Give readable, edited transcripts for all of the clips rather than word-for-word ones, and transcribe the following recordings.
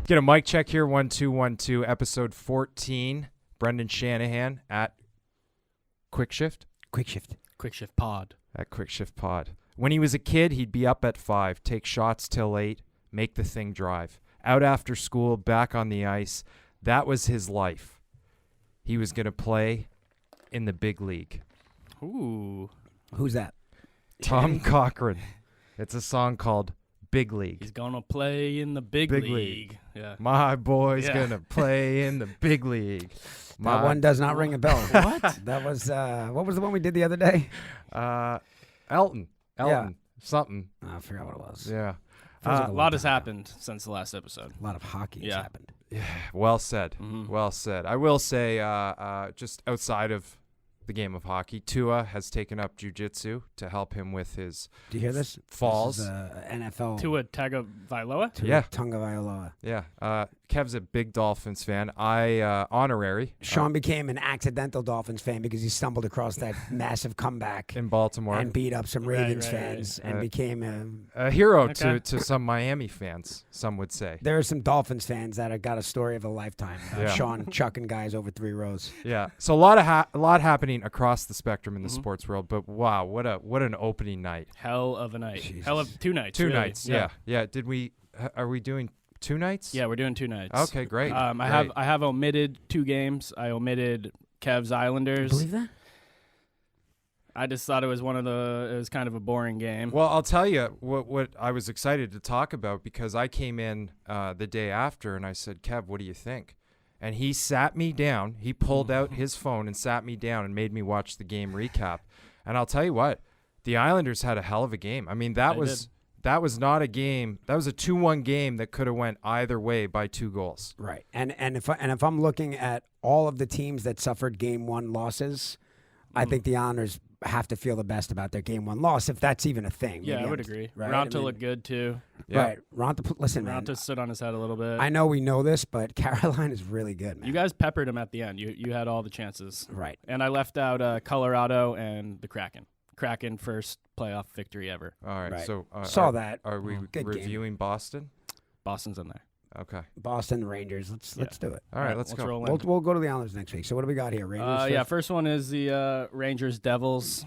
Get a mic check here. 1212, episode 14. Brendan Shanahan at Quick Shift. Quick Shift Pod. At Quick Shift Pod. When he was a kid, he'd be up at 5, take shots till 8, make the thing drive. Out after school, back on the ice. That was his life. He was going to play in the big league. Ooh. Who's that? Tom Cochrane. It's a song called Big League. He's going to play in the big league. Yeah. My boy's going to play in the big league. That one does not ring a bell. What? That was, what was the one we did the other day? Elton. Yeah. Something. I forgot what it was. Yeah. A lot has happened since the last episode. A lot of hockey has happened. Yeah. Well said. Mm-hmm. Well said. I will say, just outside of the game of hockey, Tua has taken up jiu-jitsu to help him with his Do you hear this? falls. This is, NFL. Tua Tagovailoa? Yeah. Tagovailoa. Yeah. Kev's a big Dolphins fan. Honorary. Sean became an accidental Dolphins fan because he stumbled across that massive comeback In Baltimore. and beat up some Ravens right. fans and became A hero Okay. to some Miami fans, some would say. There are some Dolphins fans that have got a story of a lifetime. Yeah. Sean chucking guys over 3 rows. Yeah. So a lot happening across the spectrum in the Mm-hmm. sports world, but wow, what an opening night. Hell of a night. Jesus. Hell of 2 nights. 2 really. nights. Yeah. Are we doing 2 nights? Yeah, we're doing 2 nights. Okay, great. I have omitted 2 games. I omitted Kev's Islanders. Believe that? I just thought it was it was kind of a boring game. Well, I'll tell you what I was excited to talk about because I came in the day after and I said, Kev, what do you think? And he sat me down. He pulled out his phone and sat me down and made me watch the game recap. And I'll tell you what, the Islanders had a hell of a game. I mean, that was not a game. That was a 2-1 game that could have went either way by 2 goals. Right. And if I'm looking at all of the teams that suffered game 1 losses, I think the Islanders have to feel the best about their game 1 loss, if that's even a thing. yeah, Maybe I would I'm- agree. right? Ronta I mean, looked good too. Yeah. Right. Ronta, listen, man. Ronta stood on his head a little bit. I know we know this, but Carolina is really good, man. You guys peppered him at the end. You had all the chances. Right. And I left out Colorado and the Kraken. Kraken first playoff victory ever. All right. Right. So Saw that. Are we Good game. reviewing Boston? Boston's in there. Okay. Boston Rangers. Let's do it. All right. Let's go. roll in. We'll go to the Islanders next week. So what do we got here? Rangers. Yeah, first? first one is the Rangers Devils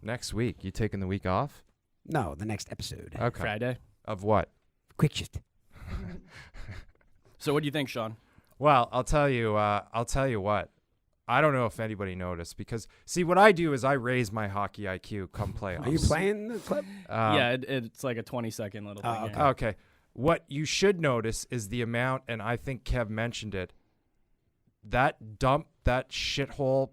Next week, you taking the week off? No, the next episode. Okay. Friday. Of what? Quick Shift. So what do you think, Sean? Well, I'll tell you what. I don't know if anybody noticed because, see, what I do is I raise my hockey IQ come playoffs. Are you playing the clip? Yeah, it's like a 20-second little thing. Oh, yeah. okay. Okay. What you should notice is the amount, and I think Kev mentioned it, that shithole,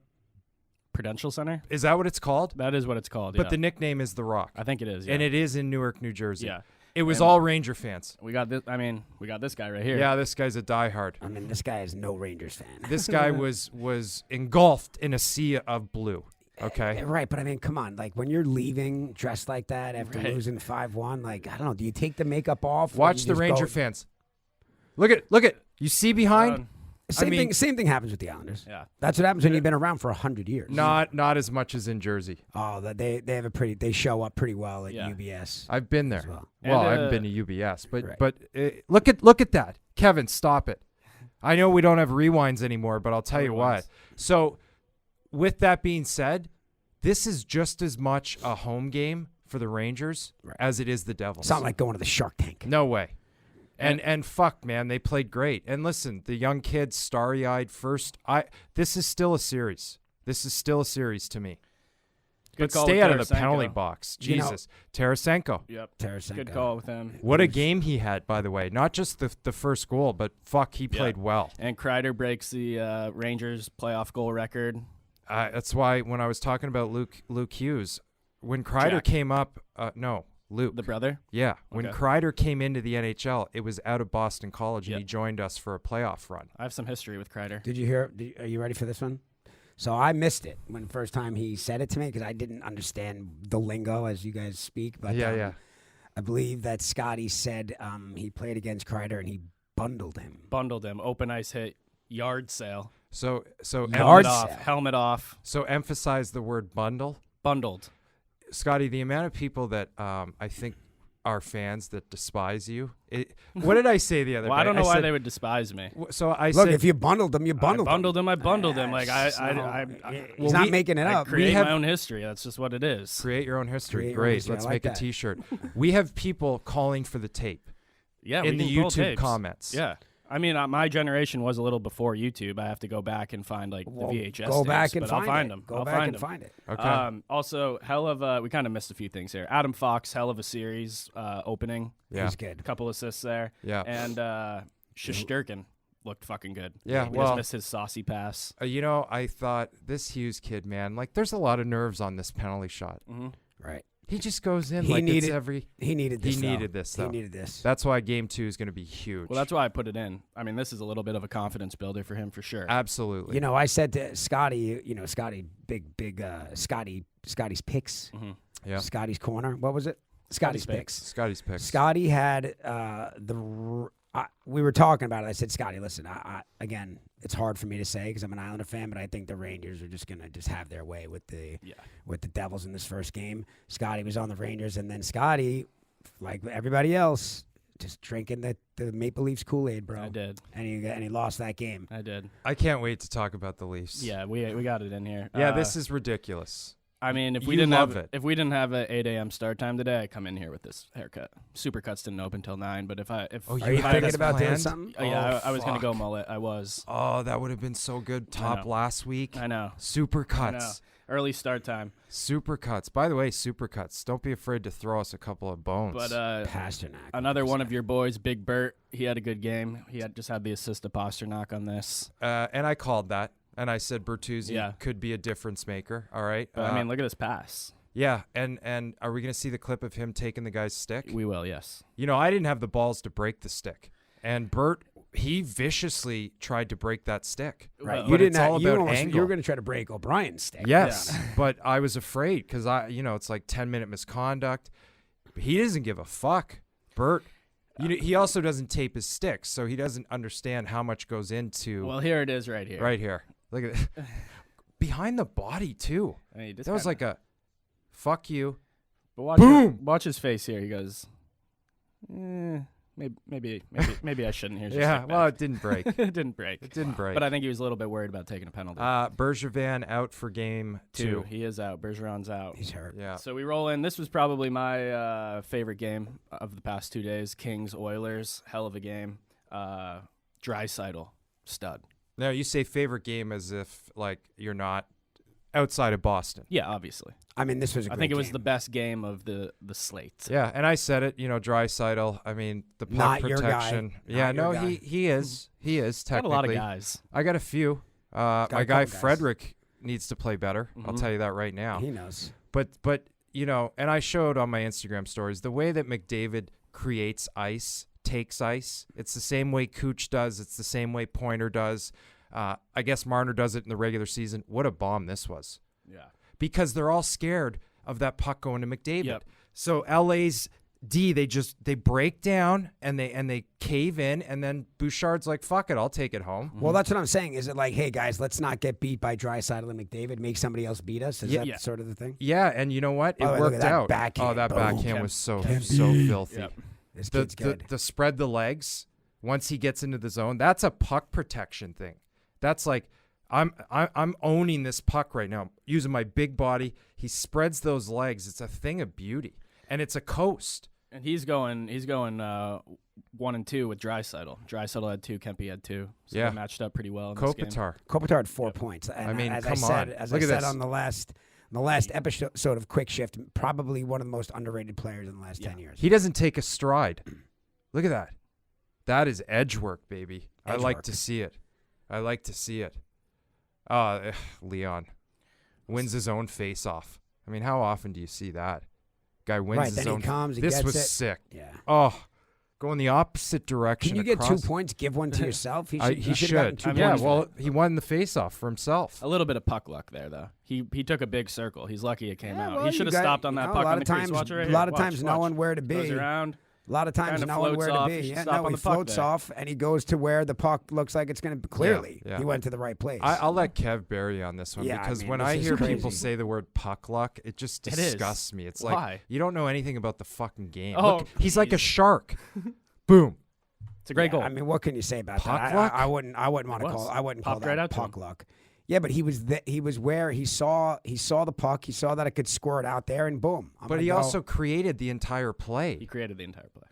Prudential Center? is that what it's called? That is what it's called, But yeah. the nickname is The Rock. I think it is, yeah. And it is in Newark, New Jersey. Yeah. It was And- all Ranger fans. We got this. I mean, we got this guy right here. Yeah, this guy's a diehard. I mean, this guy is no Rangers fan. This guy was engulfed in a sea of blue. Okay. Right, but I mean, come on. Like, when you're leaving dressed like that after Right. losing 5-1, like, I don't know. Do you take the makeup off? or Watch you the just Ranger go- fans. Look at. You see behind? Same thing happens with the Islanders. Yeah. That's what happens when you've been around for 100 years. Not as much as in Jersey. Oh, they have they show up pretty well at Yeah. UBS. I've been there. As well. Well, And, I haven't been to UBS, but Right. look at that, Kevin. Stop it. I know we don't have rewinds anymore, but I'll tell you what. Rewinds. So, with that being said, this is just as much a home game for the Rangers Right. as it is the Devils. It's not like going to the Shark Tank. No way. And fuck, man, they played great. And listen, the young kids, starry-eyed first. This is still a series. This is still a series to me. Good But call stay with out of the Tarasenko. penalty box. You know- Jesus. Tarasenko. Yep. Tarasenko. Good call with him. What a game he had, by the way. Not just the first goal, but fuck, he played well. And Kreider breaks the Rangers playoff goal record. That's why when I was talking about Luke Hughes, when Kreider Jack. came up, Luke. The brother. Yeah, when Okay. Kreider came into the NHL, it was out of Boston College, and Yep. he joined us for a playoff run. I have some history with Kreider. Did you hear? Are you ready for this one? So I missed it when first time he said it to me because I didn't understand the lingo as you guys speak. But Yeah. I believe that Scotty said he played against Kreider and he bundled him. Bundled him. Open ice hit. Yard sale. So Yard Helmet sale. off. Helmet off. so emphasize the word bundle. Bundled. Scotty, the amount of people that I think are fans that despise you. What did I say the other Well, day? I don't know why said, they would despise me. So I Look, said, if you bundled them, you bundled them. I bundled them. Like Yes, he's Well, not making it I up. create have- my own history. That's just what it is. create your own history. Create your own Great. history. I Let's like make that. a T-shirt. We have people calling for the tape Yeah, in we the can pull YouTube tapes. comments. Yeah. I mean, my generation was a little before YouTube. I have to go back and find like Well, the VHS go tapes, back and but find I'll find it. them. Go I'll back find and them. find it. Okay. Also, hell of a. We kind of missed a few things here. Adam Fox, hell of a series opening. Yeah. He's good. A couple assists there. Yeah. And Shesterkin looked fucking good. Yeah, We well- just missed his saucy pass. I thought this Hughes kid, man, like there's a lot of nerves on this penalty shot. Mm-hmm. Right. He just goes in He like needed- it's every. He needed this. He though. needed this, though. He needed this. That's why Game 2 is going to be huge. Well, that's why I put it in. I mean, this is a little bit of a confidence builder for him for sure. Absolutely. You know, I said to Scotty, Scotty, Scotty's picks, Yeah. Scotty's corner. What was it? Scotty's picks. Scotty's picks. Scotty had we were talking about it. I said, Scotty, listen, again, it's hard for me to say because I'm an Islander fan, but I think the Rangers are just gonna have their way with the Devils in this first game. Scotty was on the Rangers, and then Scotty, like everybody else, just drinking the Maple Leafs Kool-Aid, bro. I did. and he lost that game. I did. I can't wait to talk about the Leafs. Yeah, we got it in here. Yeah, this is ridiculous. I mean, if we You didn't love have it. if we didn't have an 8 a.m. start time today, I'd come in here with this haircut. Supercuts didn't open till 9, but if Oh, Are you you had thinking this about doing planned? something? yeah, Oh, I was gonna go fuck. mullet. I was. Oh, that would have been so good. Top know. last week. I know. Super I know. cuts. Early start time, Super cuts. By the way, super cuts. Don't be afraid to throw us a couple of bones. but Pasternak. another one of your boys, Big Bert. He had a good game. He just had the assist to Pasternak on this. and I called that. And I said Bertuzzi Yeah. could be a difference maker. All right. But I mean, look at this pass. Yeah. And are we going to see the clip of him taking the guy's stick? We will, yes. I didn't have the balls to break the stick. And Bert, he viciously tried to break that stick. Right. Well, You But didn't it's all you about almost, angle. You were going to try to break O'Brien's stick. Yes, but I was afraid because it's like 10-minute misconduct. He doesn't give a fuck, Bert. He also doesn't tape his sticks, so he doesn't understand how much goes into Well, here it is, right here. right here. Look at it. Behind the body too. I mean, he just That was kinda- like a fuck you. But watch Boom! watch his face here. He goes, maybe I shouldn't. Here's your Yeah, stick well, back." it didn't break. it didn't break. It didn't break. But I think he was a little bit worried about taking a penalty. Bergevin out for game 2. He is out. Bergeron's out. He's hurt. Yeah. So we roll in. This was probably my favorite game of the past 2 days. Kings Oilers, hell of a game. Draisaitl, stud. Now you say favorite game as if like you're not outside of Boston. Yeah, obviously. I mean, this was a I great think it was game. the best game of the slate. Yeah, and I said it. Draisaitl. I mean, the puck Not your guy. protection. Not Yeah, your no, guy. he is. He is Got a technically. lot of guys. I got a few. a My guy couple guys. Frederick needs to play better. I'll Mhm. tell you that right now. He knows. But and I showed on my Instagram stories the way that McDavid creates ice, takes ice. It's the same way Cooch does. It's the same way Pointer does. I guess Marner does it in the regular season. What a bomb this was. Yeah. Because they're all scared of that puck going to McDavid. Yep. So LA's D, they break down and they cave in, and then Bouchard's like, fuck it, I'll take it home. Well, that's what I'm saying. Is it like, hey guys, let's not get beat by Draisaitl and McDavid. Make somebody else beat us. Is Yeah. that Yeah. sort of the thing? Yeah, and you know what? It Oh, look at worked that out. backhand. Oh, that Boom. backhand Kemp- was so Kempy. filthy. Yep. This The, kid's the good. the spread the legs once he gets into the zone, that's a puck protection thing. That's like I'm owning this puck right now, using my big body. He spreads those legs. It's a thing of beauty, and it's a coast. And he's going 1 and 2 with Draisaitl. Draisaitl had 2, Kempe had 2. So Yeah. they matched up pretty well in this game. Kopitar. Kopitar had 4 points. And I mean, as come I said, on. As Look I at said this. on the last episode of Quick Shift, probably one of the most underrated players in the last 10 years. He doesn't take a stride. Look at that. That is edge work, baby. I Edge like work. to see it. Leon wins his own face-off. I mean, how often do you see that? Guy wins Right, his then own. he comes, he this gets was it. sick. Yeah. Oh, going the opposite direction. Can you get 2 across- points? Give one to yourself. He He should have gotten should. 2 Yeah, points. well, he won the face-off for himself. A little bit of puck luck there, though. He took a big circle. He's lucky it came Yeah, out. well, he should you have got- stopped on you that know, puck a lot on the of crease. times, Watch it right a here. lot of Watch, times watch. knowing where to Goes be. around. A lot of times Kinda knowing floats where off, to you be. should Yeah, stop no, on he the puck floats there. off and he goes to where the puck looks like it's going to. Clearly, yeah. he went to the right place. I'll let Kev bury on this one Yeah, I because mean, when this I is hear people crazy. say the word puck luck, it just It is. disgusts me. It's Why? like you don't know anything about the fucking game. Oh, Look, he's like a please. shark. Boom. It's a great goal. I mean, what can you say about Puck that? luck? I wouldn't want to It was. call. I wouldn't call Popped right that out to puck him. luck. Yeah, but he was where he saw the puck. He saw that it could squirt out there, and boom. But he also created the entire play. he created the entire play.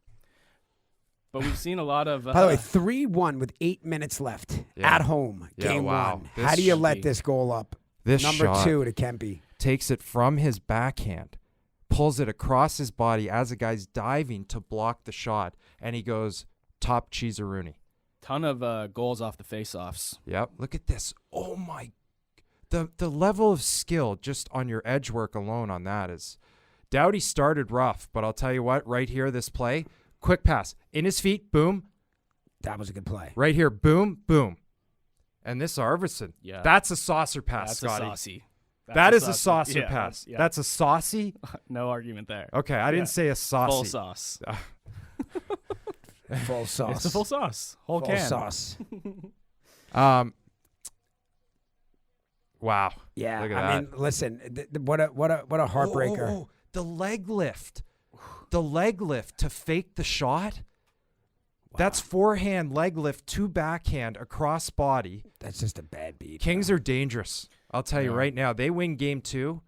But we've seen a lot of. By the way, 3-1 with 8 minutes left Yeah. at home. Yeah, Game wow. 1. This How do you should let be- this goal up? This Number shot 2 to Kempe. takes it from his backhand, pulls it across his body as the guy's diving to block the shot, and he goes top Cheeserooney. ton of goals off the faceoffs. Yep. Look at this. Oh my. The level of skill just on your edge work alone on that is. Doughty started rough, but I'll tell you what. Right here, this play, quick pass in his feet, boom. That was a good play. Right here, boom, boom. And this Arvidsson. Yeah. That's a saucer pass, That's Scotty. a saucy. That is a saucer yeah, pass. yeah. That's a saucy. No argument there. Okay, I Yeah. didn't say a saucy. Full sauce. Full sauce. It's the full sauce. Whole Full can. sauce. Wow. Yeah, Look at I that. mean, listen, what a heartbreaker. Oh, the leg lift. The leg lift to fake the shot. That's forehand leg lift to backhand across body. That's just a bad beat. Kings are dangerous. I'll tell you Yeah. right now. They win game 2.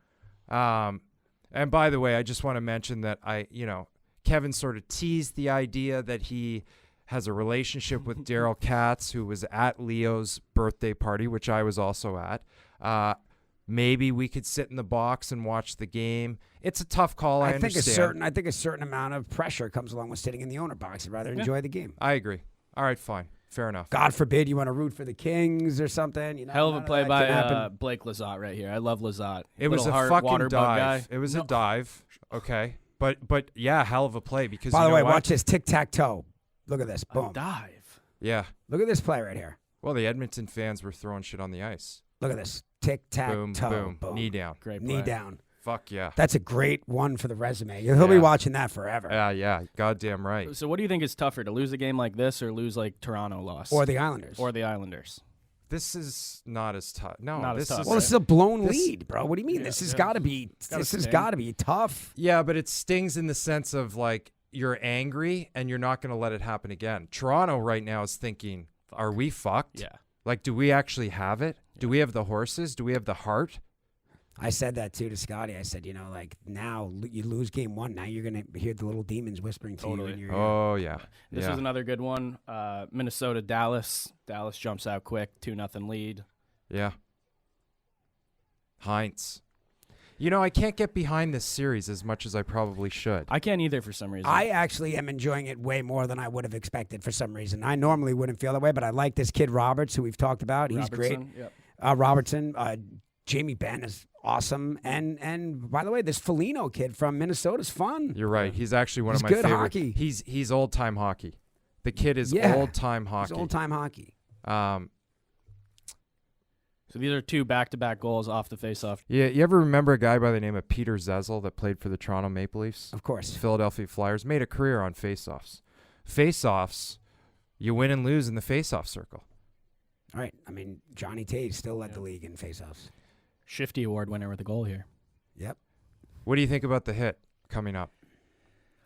And by the way, I just want to mention that Kevin sort of teased the idea that he has a relationship with Daryl Katz, who was at Leo's birthday party, which I was also at. Maybe we could sit in the box and watch the game. It's a tough call. I think understand. I think a certain amount of pressure comes along with sitting in the owner box. I'd rather enjoy the game. I agree. All right, fine. Fair enough. God forbid you want to root for the Kings or something. You know, Hell of none a play that by can happen. Blake Lizotte right here. I love Lizotte. It was Little a heart, fucking water bug dive. guy. It was a No. dive. Okay. But yeah, hell of a play because By you the know way, what? watch this tic-tac-toe. Look at this. A Boom. dive. Yeah. Look at this play right here. Well, the Edmonton fans were throwing shit on the ice. Look at this. Tic-tac-toe. Boom, boom, knee down. Great play. Knee down. Fuck yeah. That's a great one for the resume. He'll be Yeah. watching that forever. Yeah. Goddamn right. So what do you think is tougher, to lose a game like this or lose like Toronto lost? Or the Islanders. Or the Islanders? This is not as tough. No, Not as this tough, is well, this is a blown this- lead, bro. What do you mean? Yeah, this has yeah. got to be. gotta This has sting. got to be tough. Yeah, but it stings in the sense of like you're angry and you're not going to let it happen again. Toronto right now is thinking, are we fucked? Yeah. Like, do we actually have it? Do we have the horses? Do we have the heart? I said that too to Scotty. I said, like now you lose game 1. Now you're gonna hear the little demons whispering to you Totally. in your ear. Oh, yeah. This yeah. was another good one. Minnesota, Dallas. Dallas jumps out quick, 2-0 lead. Yeah. Heinz. I can't get behind this series as much as I probably should. I can't either for some reason. I actually am enjoying it way more than I would have expected for some reason. I normally wouldn't feel that way, but I like this kid Roberts, who we've talked about. He's great. Robertson, Yep. Robertson, Jamie Benn is awesome, and by the way, this Foligno kid from Minnesota's fun. You're right. He's actually one He's of my good favorite. hockey. He's old time hockey. The kid is Yeah. old time hockey. It's old time hockey. So these are 2 back-to-back goals off the faceoff. Yeah, you ever remember a guy by the name of Peter Zezel that played for the Toronto Maple Leafs? Of course. Philadelphia Flyers, made a career on faceoffs. Faceoffs, you win and lose in the faceoff circle. All right. I mean, Johnny Tate still led the league in faceoffs. Shifty Award winner with a goal here. Yep. What do you think about the hit coming up?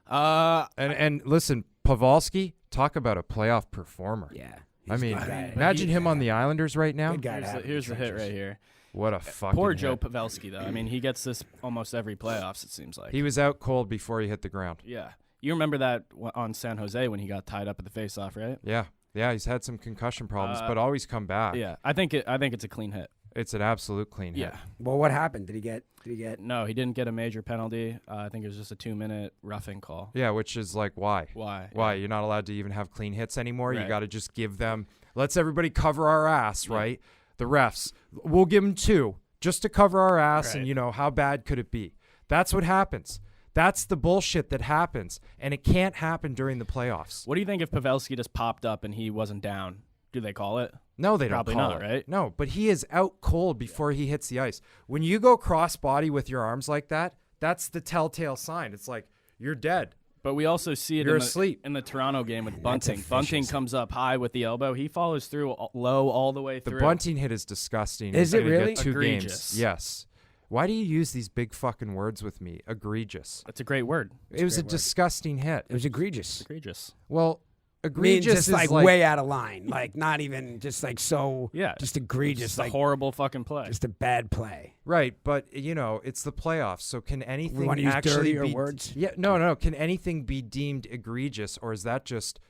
Uh, And listen, Pavelski, talk about a playoff performer. Yeah. I He's mean, a good guy. imagine him on the Islanders right now. Good guy to have in here's the hit trenches. right here. What a fucking Poor hit. Joe Pavelski, though. I mean, he gets this almost every playoffs, it seems like. He was out cold before he hit the ground. Yeah. You remember that on San Jose when he got tied up at the faceoff, right? Yeah, he's had some concussion problems, Uh, but always come back. Yeah. I think it's a clean hit. It's an absolute clean hit. Yeah. Well, what happened? Did he get? No, he didn't get a major penalty. I think it was just a 2-minute roughing call. Yeah, which is like, why? Why? Why? You're not allowed to even have clean hits anymore. You Right. got to just give them. Let's everybody cover our ass, Yeah. right? The refs. We'll give them 2 just to cover our ass, Right. and how bad could it be? That's what happens. That's the bullshit that happens, and it can't happen during the playoffs. What do you think if Pavelski just popped up and he wasn't down? Do they call it? No, they don't Probably call not, it. right? No, but he is out cold before he hits the ice. When you go cross body with your arms like that, that's the telltale sign. It's like you're dead. But we also see it You're in asleep. in the Toronto game with That's Bunting. Bunting efficiency. comes up high with the elbow. He follows through low all the way The through. bunting hit is disgusting. Is You're it gonna get really? 2 Egregious. games. Yes. Why do you use these big fucking words with me? Egregious. That's a great word. It was a disgusting hit. It was egregious. Egregious. Well, I mean, egregious just is like way out of line. Like not even just like so. Yeah. Just egregious. Just a Like horrible fucking play. just a bad play. right, but it's the playoffs. So can anything wanna use actually dirtier be words? Yeah, no. Can anything be deemed egregious, or is that just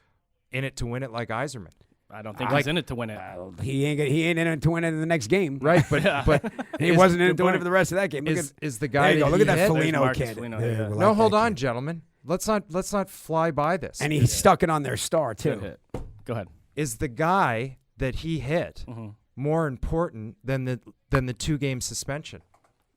in it to win it, like Yzerman? I don't think Like- he's in it to win it. He ain't in it to win it in the next game. Right, but Yeah. but He is- wasn't in it good to win it point. for the rest of that game. Look is the at, guy there you go. that Look he at that hit- There's Foligno Marcus kid. Foligno, Yeah, yeah. we No, like hold that on, kid. gentlemen. Let's not fly by this. And he stuck it on their star too. Good hit. Go ahead. Is the guy that he hit Mhm. more important than the 2-game suspension?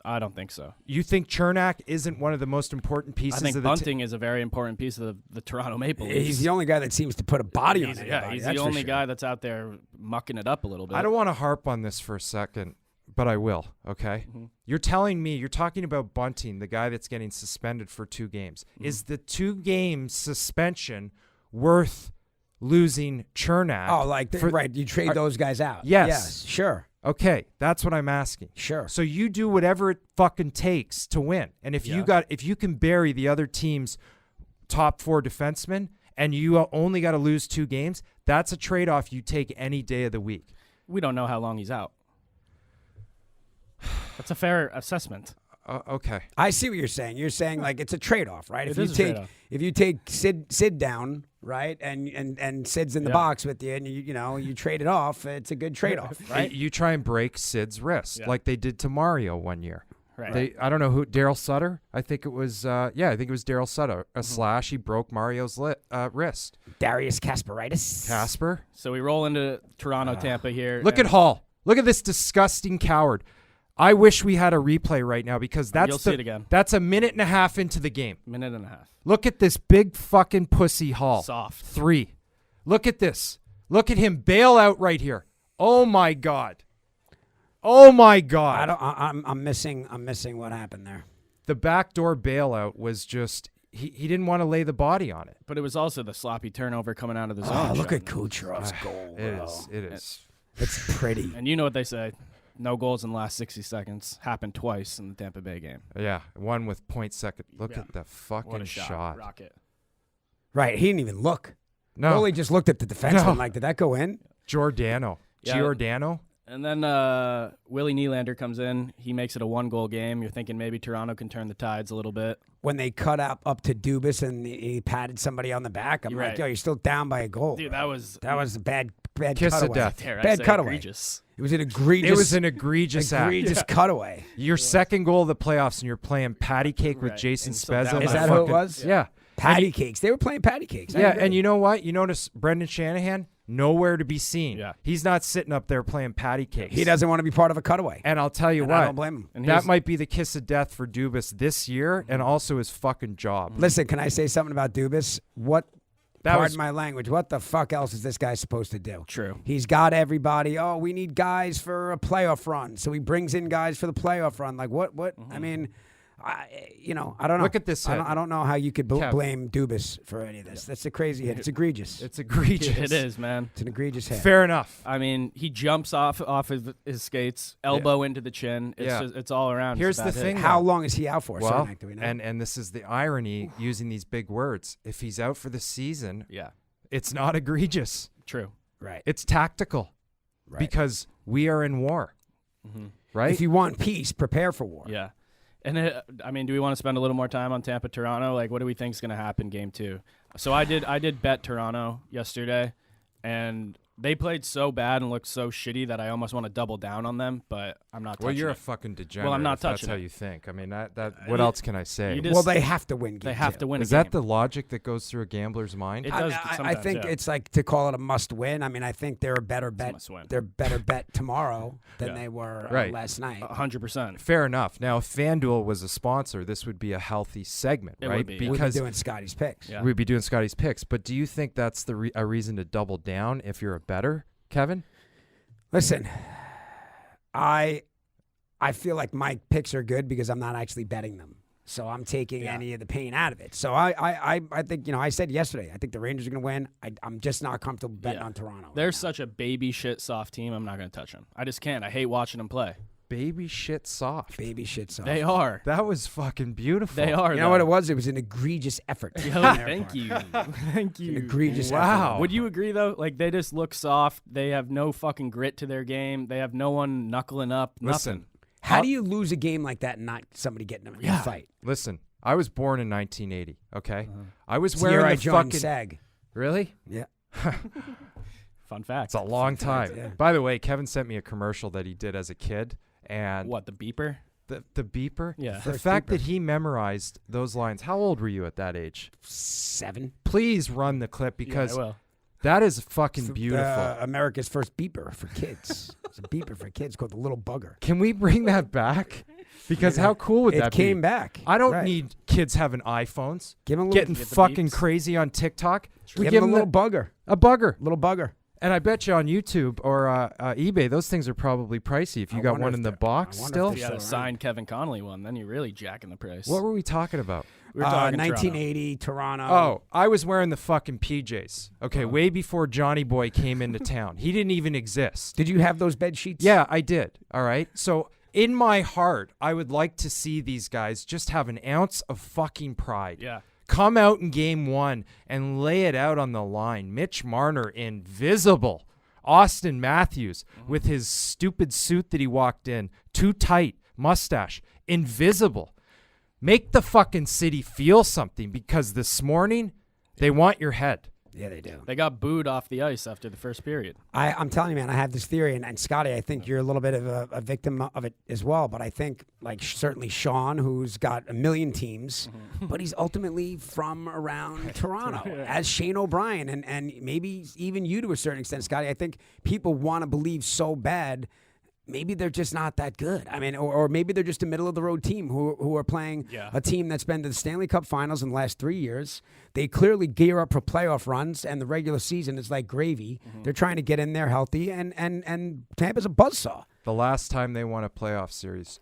I don't think so. You think Chernak isn't one of the most important I pieces think of the Bunting is a very important piece of the Toronto Maple Leafs. He's the only guy that seems to put a body on He's- anybody. yeah, he's that's the for only sure. guy that's out there mucking it up a little bit. I don't want to harp on this for a second, but I will, okay? Mm-hmm. You're telling me, you're talking about Bunting, the guy that's getting suspended for 2 games. Mm-hmm. Is the 2-game suspension worth losing Chernak? Oh, like for- right? You trade those guys out. Yes. sure, Okay, that's what I'm asking. sure. So you do whatever it fucking takes to win. And if Yeah. if you can bury the other team's top 4 defensemen and you only got to lose 2 games, that's a trade-off you take any day of the week. We don't know how long he's out. That's a fair assessment. Okay. I see what you're saying. You're saying like it's a trade-off, right? It If you is a take trade-off. if you take Sid down, right, and Sid's in the Yeah. box with you, and you trade it off, it's a good trade-off, right? You try and break Sid's wrist Yeah. like they did to Mario one year. Right. I don't know who, Daryl Sutter? I think it was I think it was Daryl Sutter. A slash, he broke Mario's wrist. Darius Kasparaitis. Casper? So we roll into Toronto, Tampa here. Look at and Hall. Look at this disgusting coward. I wish we had a replay right now because You'll see it again. That's a minute and a half into the game. minute and a half. Look at this big fucking pussy Hall. Soft. 3. Look at this. Look at him bail out right here. Oh my God. Oh my God. I'm missing what happened there. The backdoor bailout was just he didn't want to lay the body on it. But it was also the sloppy turnover coming out of the zone. Oh, look Sean. at Kucherov's goal. It bro. is. It is. It's pretty. And you know what they say. No goals in the last 60 seconds. Happened twice in the Tampa Bay game. Yeah, one with 0.2. Look Yeah. at the What fucking a shot. Rocket. Right, he didn't even look. No, Goalie just looked at the defenseman No. like, did that go in? Giordano. Yeah. Giordano. And then Willie Nylander comes in. He makes it a 1-goal game. You're thinking maybe Toronto can turn the tides a little bit. When they cut up to Dubas and he patted somebody on the back, I'm You're like, right. yo, you're still down by a goal. Dude, bro. that was a bad Kiss of cutaway. death. dare I Bad say, cutaway. egregious. It was an egregious. It was an egregious act. egregious cutaway. Your second goal of the playoffs, and you're playing patty cake with Right. Jason And so Spezza. down Is by that who it fucking- was? Yeah. Patty cakes. They were playing patty cakes. I Yeah, agree. and you know what? You notice Brendan Shanahan, nowhere to be seen. Yeah. He's not sitting up there playing patty cakes. he doesn't want to be part of a cutaway. And I'll tell you And what, I don't blame him. And that here's- might be the kiss of death for Dubas this year and also his fucking job. Listen, can I say something about Dubas? What? That Pardon was- my language. What the fuck else is this guy supposed to do? True. He's got everybody. Oh, we need guys for a playoff run, so he brings in guys for the playoff run. Like what? What? I mean, I don't know. Look at this I hit. don't know how you could Kev. blame Dubas for any of this. That's a crazy hit. It's egregious. It's egregious. It is, man. It's an egregious hit. Fair enough. I mean, he jumps off his skates, elbow into the chin. It's Yeah. just, it's all around. It's Here's a the bad hit. thing. How long is he out for? Well, Cernak, do we know? and this is the irony using these big words. If he's out for the season, Yeah, it's not egregious. true. right. It's tactical Right. because we are in war, right? If you want peace, prepare for war. Yeah. And I mean, do we want to spend a little more time on Tampa Toronto? Like, what do we think is going to happen game 2? So I did bet Toronto yesterday, and they played so bad and looked so shitty that I almost want to double down on them, but I'm not touching well, you're it. a fucking degenerate. Well, I'm not if that's touching how it. you think. I mean, that what else can I say? you just- Well, they have to win. They game have two. to win Is a that game. the logic that goes through a gambler's mind? It does I sometimes, think yeah. it's like to call it a must-win. I mean, I think they're a better bet. must-win. They're better bet tomorrow than Yeah. they were Right. last night. 100%. Fair enough. Now, if FanDuel was a sponsor, this would be a healthy segment, It right? would be, yeah. We'd be Because doing Scotty's picks. Yeah. we'd be doing Scotty's picks. But do you think that's a reason to double down if you're a bettor, Kevin? Listen, I feel like my picks are good because I'm not actually betting them. So I'm taking any of the pain out of it. So I think, I said yesterday, I think the Rangers are going to win. I'm just not comfortable betting on Toronto. They're such a baby shit soft team. I'm not going to touch them. I just can't. I hate watching them play. Baby shit soft. Baby shit soft. They are. That was fucking beautiful. They are. You know what it was? It was an egregious effort. Thank you. Thank you. An egregious Wow. effort. Would you agree, though? Like, they just look soft. They have no fucking grit to their game. They have no one knuckling up. Listen, How do you lose a game like that and not somebody getting in a fight? listen. I was born in 1980. Okay, I was It's the year wearing I the joined fucking. SAG. Really? Yeah. Fun fact. It's a long time. yeah. By the way, Kevin sent me a commercial that he did as a kid, and What, the beeper? the beeper. Yeah. The First fact beeper. that he memorized those lines. How old were you at that age? 7. Please run the clip because yeah, I will. that is fucking beautiful. America's first beeper for kids. It's a beeper for kids called the Little Bugger. Can we bring that back? Because how cool would It that came be? back. I don't Right. need kids having iPhones, Give him a getting Get the fucking beeps. crazy on TikTok. We give give him a them little bugger. a bugger. Little bugger. And I bet you on YouTube or eBay, those things are probably pricey. If you I got wonder one if in the they're- box I wonder if still. they're You got to still sign Kevin Connolly one. Then you're really jacking the price. What were we talking about? We were talking 1980, Toronto. Oh, I was wearing the fucking PJs. Okay, way before Johnny Boy came into town. He didn't even exist. Did you have those bed sheets? Yeah, I did. All right. So in my heart, I would like to see these guys just have an ounce of fucking pride. Yeah. Come out in game 1 and lay it out on the line. Mitch Marner, invisible. Austin Matthews with his stupid suit that he walked in, too tight, mustache, invisible. Make the fucking city feel something because this morning they want your head. Yeah, they do. They got booed off the ice after the first period. I'm telling you, man, I have this theory, and Scotty, I think you're a little bit of a victim of it as well. But I think, like, certainly Sean, who's got a million teams, but he's ultimately from around Toronto, as Shane O'Brien, and maybe even you to a certain extent, Scotty. I think people want to believe so bad. Maybe they're just not that good. I mean, or maybe they're just a middle of the road team who are playing a team that's been to the Stanley Cup Finals in the last 3 years. They clearly gear up for playoff runs, and the regular season is like gravy. They're trying to get in there healthy, and Tampa's a buzzsaw. The last time they won a playoff series,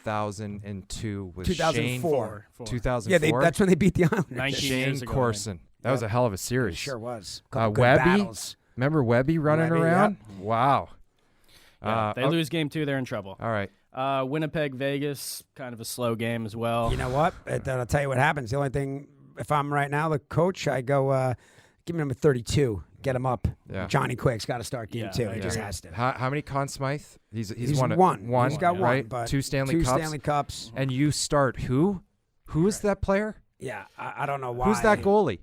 2002 with 2004. 2004. Yeah, that's when they beat the Islanders. 19 Shane years ago, Corson. That was a hell of a series. It sure was. Uh, Couple good Webby? battles. Remember Webby running Webby, around? Wow. Yeah, they lose game 2, they're in trouble. All right. Winnipeg, Vegas, kind of a slow game as well. You know what? I'll tell you what happens. The only thing, if I'm right now the coach, I go, give him a 32. Get him up. Yeah. Johnny Quick's got to start game Yeah, 2. I He just agree. has to. How many Conn Smythe? He's He's won one. One. He's got right? one. But 2 Stanley Cups. Stanley Cups. And you start who? Who is that player? Yeah, I don't know why. Who's that goalie?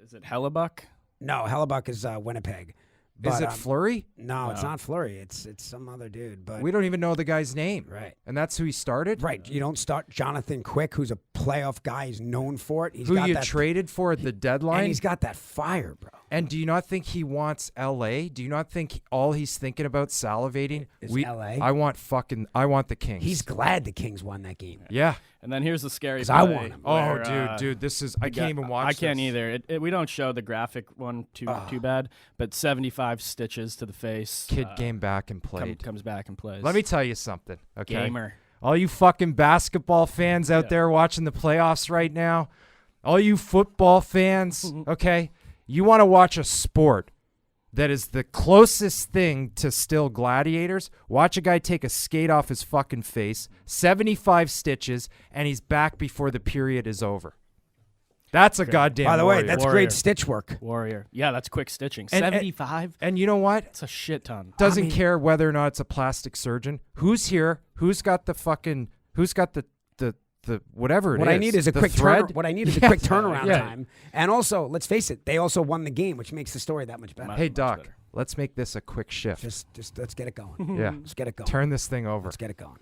Is it Hellebuck? No, Hellebuck is Winnipeg. Is But, it Fleury? No, it's not Fleury. It's some other dude. But We don't even know the guy's name. right. And that's who he started? Right. You don't start Jonathan Quick, who's a playoff guy. He's known for it. He's Who got you that, traded for at the and deadline? he's got that fire, bro. And do you not think he wants L.A.? Do you not think all he's thinking about salivating? Is LA? I want the Kings. He's glad the Kings won that game. Yeah. And then here's the scary 'Cause play. I want him. Oh, where, dude, this is. I can't even watch. I can't this. either. We don't show the graphic one too bad, but 75 stitches to the face. Kid came back and Come- played. comes back and plays. Let me tell you something. Okay. Gamer. All you fucking basketball fans out Yeah. there watching the playoffs right now, all you football fans, okay, you want to watch a sport that is the closest thing to still gladiators. Watch a guy take a skate off his fucking face, 75 stitches, and he's back before the period is over. That's a goddamn By the way, warrior. that's Warrior. great stitch work. Warrior. Yeah, that's quick stitching. And- 75? And you know what? That's a shit ton. Doesn't mean- care whether or not it's a plastic surgeon. Who's here? Who's got the whatever it is? What I need is a the quick thread. What I need is a Yeah. quick turnaround Yeah. time. And also, let's face it, they also won the game, which makes the story that much better. Much Hey Doc, better. let's make this a quick shift. Just let's get it going. Yeah. Let's get it going. Turn this thing over. Let's get it going.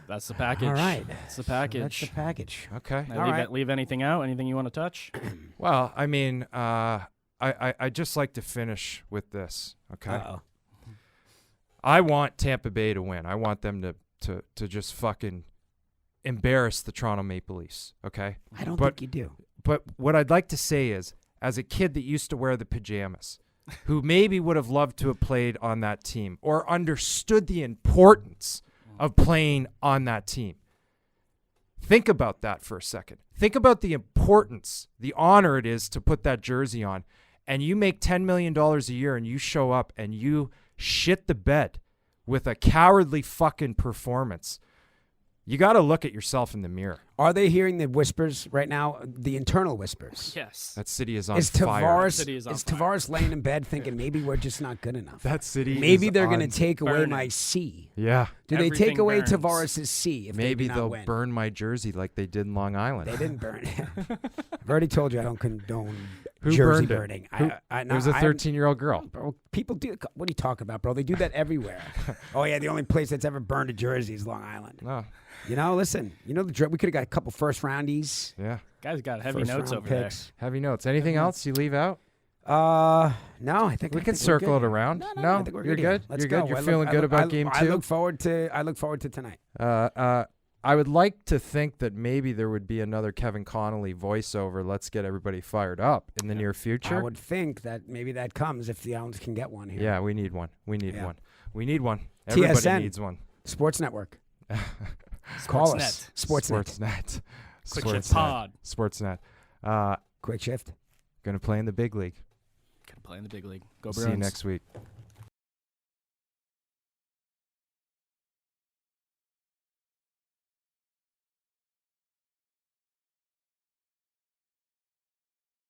That's the package. All right. That's the So package. that's the package. Okay. Now, All leave, right. leave anything out? Anything you want to touch? Well, I mean, I just like to finish with this. Okay. Uh-oh. I want Tampa Bay to win. I want them to just fucking embarrass the Toronto Maple Leafs. Okay. I don't But- think you do. But what I'd like to say is, as a kid that used to wear the pajamas, who maybe would have loved to have played on that team or understood the importance of playing on that team, Think about that for a second. Think about the importance, the honor it is to put that jersey on. And you make $10 million a year and you show up and you shit the bed with a cowardly fucking performance. You got to look at yourself in the mirror. Are they hearing the whispers right now? The internal whispers. Yes. That city is on Is fire. Tavares laying in bed thinking maybe we're just not good enough? That city Maybe is they're going to on- take away burning. my C. Yeah. Do they Everything take away burns. Tavares' C if Maybe they do not they'll win? burn my jersey like they did in Long Island. They didn't burn it. I've already told you I don't condone Who jersey burned it? burning. Who- It was a 13-year-old girl. Bro, people do. What are you talking about, bro? They do that everywhere. Oh yeah, the only place that's ever burned a jersey is Long Island. No. You know, listen. You know we could have got a couple first roundies. Yeah. Guys got heavy first notes round over picks. Heavy notes. Anything else you leave out? No, I think We I can think we're circle good. it around. No, No, I think we're you're good. here. good? Let's You're go. good? You're I look- feeling I good look- about I- game I two? look forward to tonight. I would like to think that maybe there would be another Kevin Connolly voiceover. Let's get everybody fired up in the near I future. would think that maybe that comes if the Islanders can get one here. Yeah, we need one. We need Yeah. one. We need one. Everybody TSN. needs one. Sports Network. Call us. Sportsnet. Sportsnet. Sportsnet. Quick Shit Pod. Sportsnet. Quick shift. Gonna play in the big league. Gonna play in the big league. Go See you Bruins. next week.